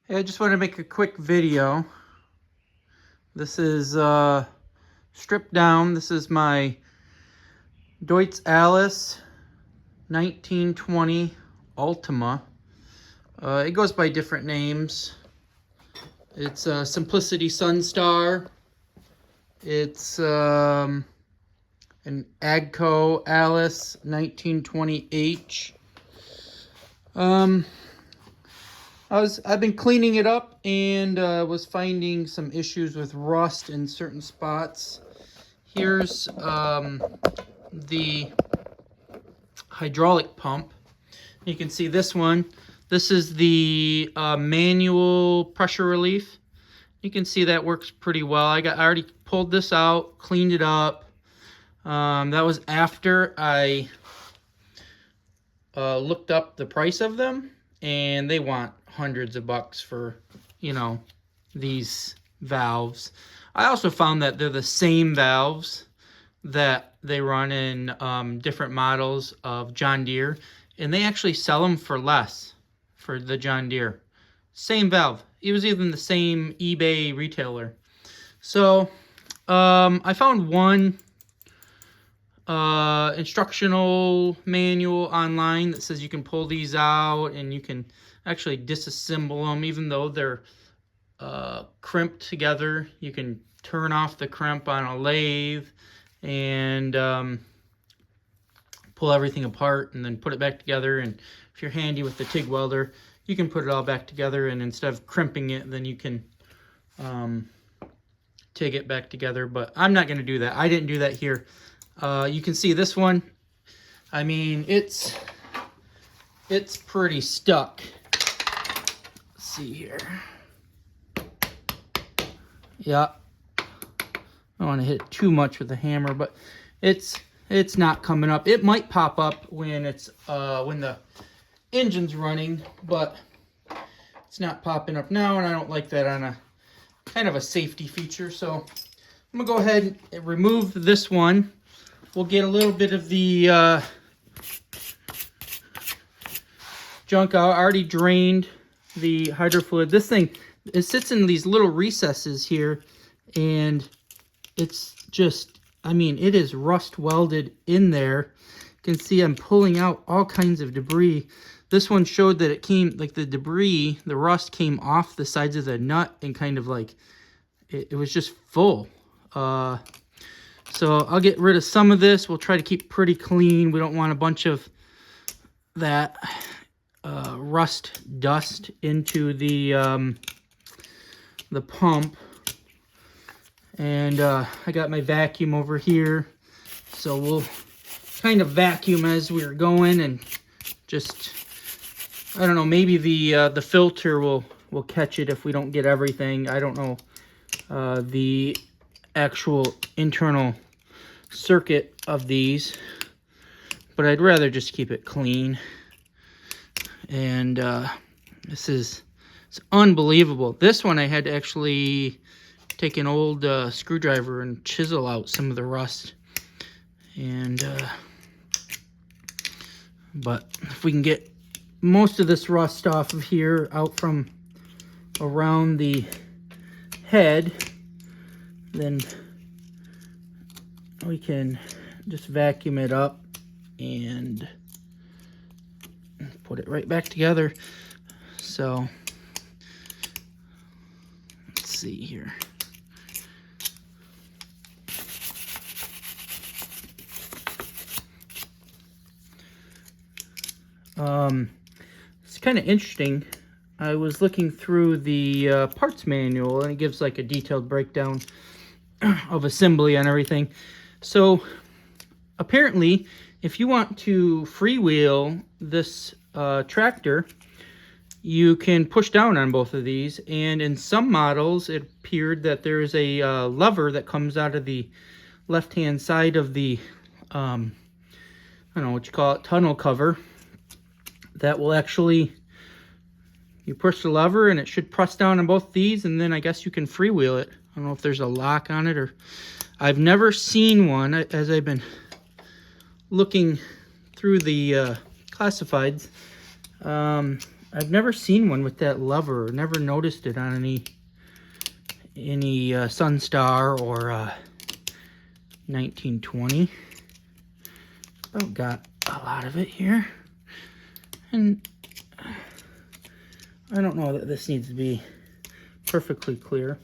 Hey, I just want to make a quick video. This is stripped down. This is my Deutz-Allis 1920 Ultima. It goes by different names. It's Simplicity Sunstar. It's an Agco Alice 1920H. I've been cleaning it up and was finding some issues with rust in certain spots. Here's the hydraulic pump. You can see this one. This is the manual pressure relief. You can see that works pretty well. I already pulled this out, cleaned it up. That was after I looked up the price of them, and they want hundreds of bucks for, you know, these valves. I also found that they're the same valves that they run in different models of John Deere, and they actually sell them for less for the John Deere. Same valve. It was even the same eBay retailer. So I found one instructional manual online that says you can pull these out and you can actually disassemble them, even though they're crimped together. You can turn off the crimp on a lathe and pull everything apart and then put it back together. And if you're handy with the TIG welder, you can put it all back together, and instead of crimping it, then you can TIG it back together. But I'm not going to do that. I didn't do that here. You can see this one. I mean, it's pretty stuck. Let's see here. Yeah. I don't want to hit it too much with the hammer, but it's not coming up. It might pop up when it's when the engine's running, but it's not popping up now, and I don't like that on a kind of a safety feature. So I'm gonna go ahead and remove this one. We'll get a little bit of the junk out. I already drained the hydro fluid. This thing, it sits in these little recesses here, and it's just, I mean, it is rust welded in there. You can see I'm pulling out all kinds of debris. This one showed that it came, like the debris, the rust came off the sides of the nut and kind of like, it was just full. So I'll get rid of some of this. We'll try to keep pretty clean. We don't want a bunch of that rust dust into the pump. And I got my vacuum over here. So we'll kind of vacuum as we're going, and just, I don't know, maybe the filter will catch it if we don't get everything. I don't know the actual internal circuit of these, but I'd rather just keep it clean. And it's unbelievable. This one I had to actually take an old screwdriver and chisel out some of the rust. And but if we can get most of this rust off of here, out from around the head, then we can just vacuum it up and put it right back together. So let's see here. It's kind of interesting. I was looking through the parts manual, and it gives like a detailed breakdown of assembly and everything. So apparently, if you want to freewheel this tractor, you can push down on both of these. And in some models, it appeared that there is a lever that comes out of the left-hand side of the, I don't know what you call it, tunnel cover, that will actually, you push the lever and it should press down on both these, and then I guess you can freewheel it. I don't know if there's a lock on it, or I've never seen one as I've been looking through the classifieds. I've never seen one with that lever. Never noticed it on any Sunstar or 1920. I've got a lot of it here, and I don't know that this needs to be perfectly clear.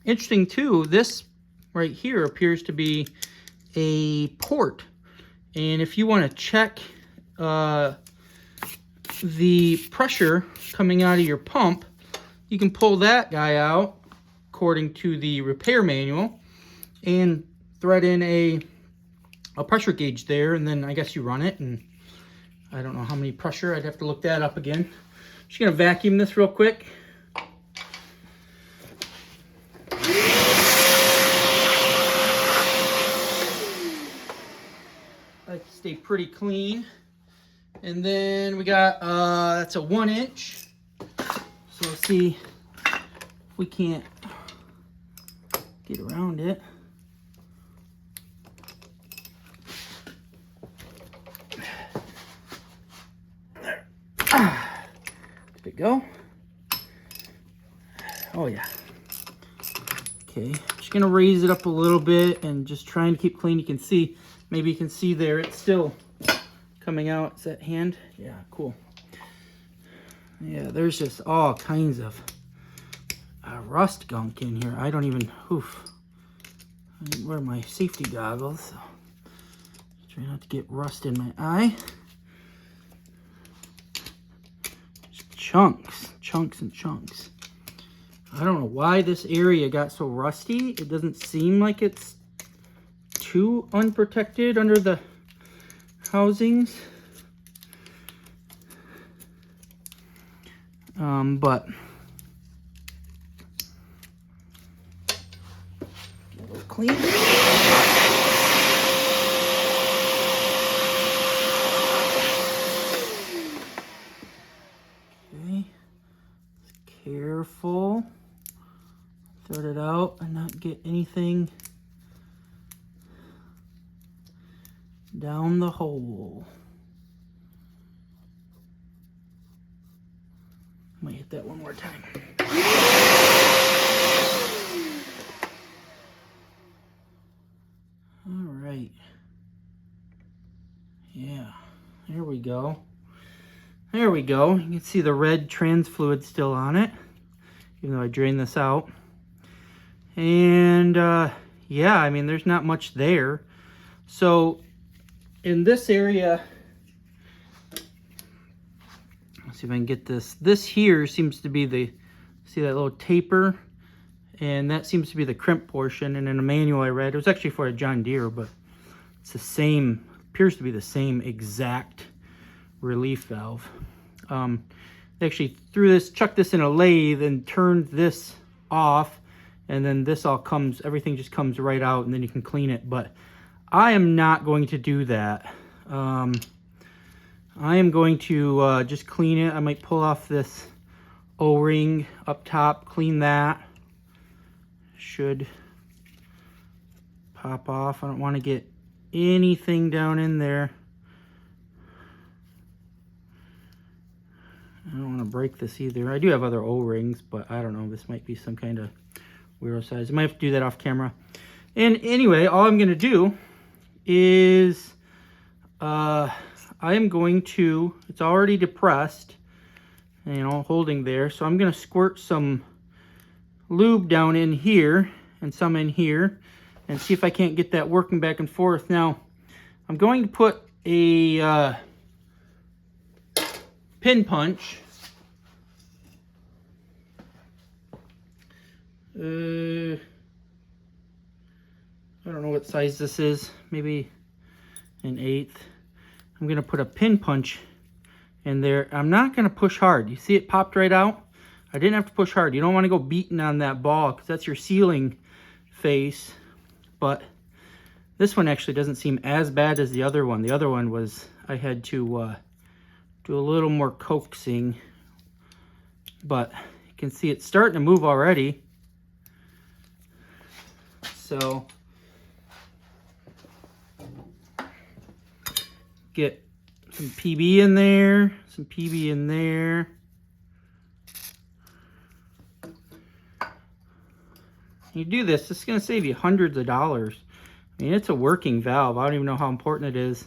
Interesting too, this right here appears to be a port, and if you want to check the pressure coming out of your pump, you can pull that guy out according to the repair manual and thread in a pressure gauge there, and then I guess you run it, and I don't know how many pressure. I'd have to look that up again. Just gonna vacuum this real quick. I like to stay pretty clean. And then we got, that's a 1 inch. So let's see if we can't get around it. There. There we go. Oh yeah. Okay, just gonna raise it up a little bit and just trying to keep clean. You can see, maybe you can see there, it's still coming out. Is that hand? Yeah, cool. Yeah, there's just all kinds of rust gunk in here. I don't even, oof. I didn't wear my safety goggles, so try not to get rust in my eye. Just chunks and chunks. I don't know why this area got so rusty. It doesn't seem like it's too unprotected under the housings, but get a little clean. Okay, careful, thread it out and not get anything down the hole. Might hit that one more time. All right. Yeah, there we go. There we go. You can see the red trans fluid still on it, even though I drained this out. And yeah, I mean, there's not much there. So in this area, let's see if I can get this. This here seems to be the, see that little taper? And that seems to be the crimp portion. And in a manual I read, it was actually for a John Deere, but it's the same, appears to be the same exact relief valve. They actually threw this, chucked this in a lathe and turned this off. And then this all comes, everything just comes right out, and then you can clean it. But I am not going to do that. I am going to just clean it. I might pull off this O-ring up top, clean that. Should pop off. I don't want to get anything down in there. I don't want to break this either. I do have other O-rings, but I don't know. This might be some kind of weirdo size. I might have to do that off camera. And anyway, all I'm going to do is I am going to, it's already depressed, you know, holding there. So I'm going to squirt some lube down in here and some in here and see if I can't get that working back and forth. Now, I'm going to put a pin punch. I don't know what size this is, maybe an 1/8. I'm going to put a pin punch in there. I'm not going to push hard. You see it popped right out? I didn't have to push hard. You don't want to go beating on that ball because that's your sealing face. But this one actually doesn't seem as bad as the other one. The other one was, I had to do a little more coaxing. But you can see it's starting to move already. So get Some PB in there, some PB in there. You do this, it's going to save you hundreds of dollars. I mean, it's a working valve. I don't even know how important it is.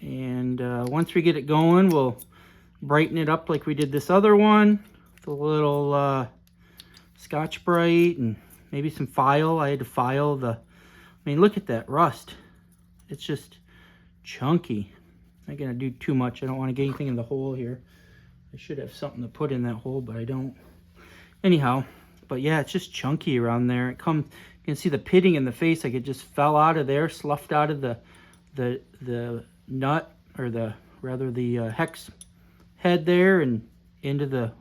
And once we get it going, we'll brighten it up like we did this other one. With a little Scotch-Brite and maybe some file. I had to file the... I mean, look at that rust. It's just chunky. I'm not going to do too much. I don't want to get anything in the hole here. I should have something to put in that hole, but I don't. Anyhow, but yeah, it's just chunky around there. It comes, you can see the pitting in the face, like it just fell out of there, sloughed out of the nut, or the hex head there and into the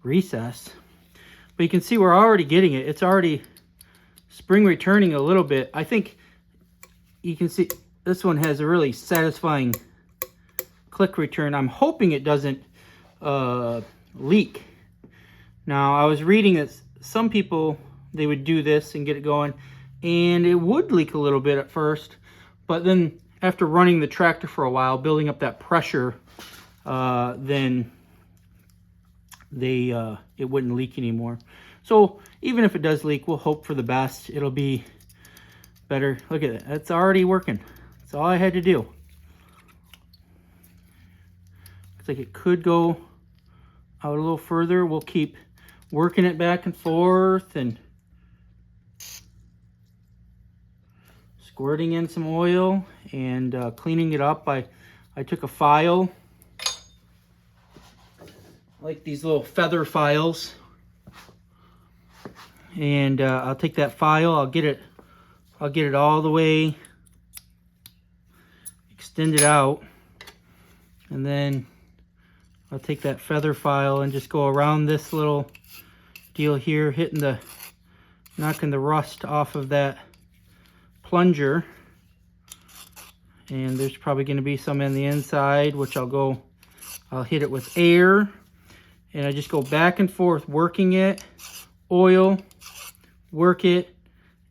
recess. But you can see we're already getting it. It's already spring returning a little bit. I think you can see this one has a really satisfying click return. I'm hoping it doesn't leak. Now, I was reading that some people, they would do this and get it going, and it would leak a little bit at first, but then after running the tractor for a while, building up that pressure, then it wouldn't leak anymore. So even if it does leak, we'll hope for the best. It'll be better. Look at it. It's already working. That's all I had to do. Looks like it could go out a little further. We'll keep working it back and forth and squirting in some oil and cleaning it up. I took a file, like these little feather files, and I'll take that file, I'll get it all the way extended out, and then I'll take that feather file and just go around this little deal here, knocking the rust off of that plunger. And there's probably going to be some in the inside, which I'll hit it with air, and I just go back and forth working it. Oil, work it,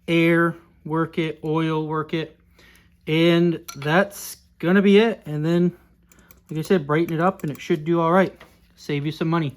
air, work it, oil, work it, and that's gonna be it. And then, like I said, brighten it up and it should do all right. Save you some money.